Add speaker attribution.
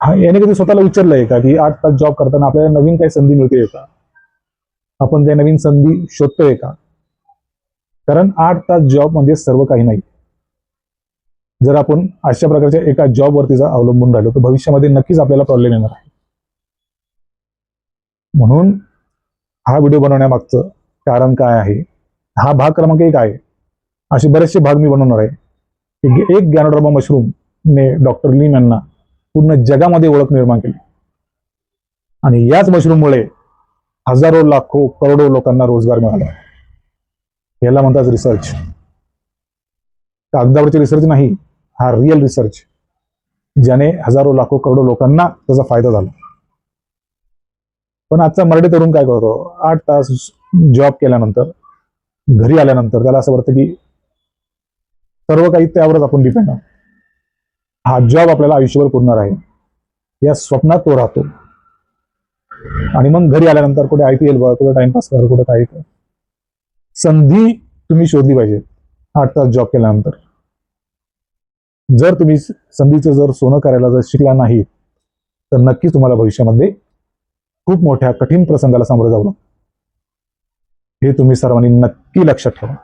Speaker 1: हा, याने कधी स्वतःला विचारलंय का की 8 तास जॉब करताना आपल्याला नवीन काही संधी मिळते का? आपण काही नवीन संधी शोधतोय का? कारण 8 तास जॉब म्हणजे सर्व काही नाही. जर आपण अशा प्रकारच्या एका जॉबवरती जर अवलंबून राहिलो तर भविष्यामध्ये नक्कीच आपल्याला प्रॉब्लेम येणार आहे. म्हणून हा व्हिडिओ बनवण्यामागचं कारण काय आहे, हा भाग क्रमांक 1 आहे. असे बरेचसे भाग मी बनवणार आहे. एक गॅनोडर्मा मशरूम ने डॉक्टर लीम यांना पूर्ण जगामध्ये ओळख निर्माण केली आणि याच मशरूममुळे हजारो लाखो करोडो लोकांना रोजगार मिळाला. याला म्हणतात रिसर्च. कागदावरची रिसर्च नाही, हा रिअल रिसर्च, ज्याने हजारो लाखो करोडो लोकांना त्याचा फायदा झाला. पण आजचा मराठी तरुण काय करतो, 8 तास जॉब केल्यानंतर घरी आल्यानंतर त्याला असं वाटतं की सर्व काही त्यावरच आपण डिपेंड आहोत. हा जॉब आपल्याला आयुष्यभर पुरणार आहे या स्वप्नात तो राहतो. आणि मग घरी आल्यानंतर कुठे IPL बघ, कुठे टाइमपास कर, कुठे काही कर. संधी तुम्ही शोधली पाहिजे 8 तास जॉब केल्यानंतर. जर तुम्ही संधीचं जर सोनं करायला जर शिकला नाही तर नक्कीच तुम्हाला भविष्यामध्ये खूप मोठ्या कठीण प्रसंगाला सामोरं जावं लागतं. हे तुम्ही सर्वांनी नक्की लक्षात ठेवा.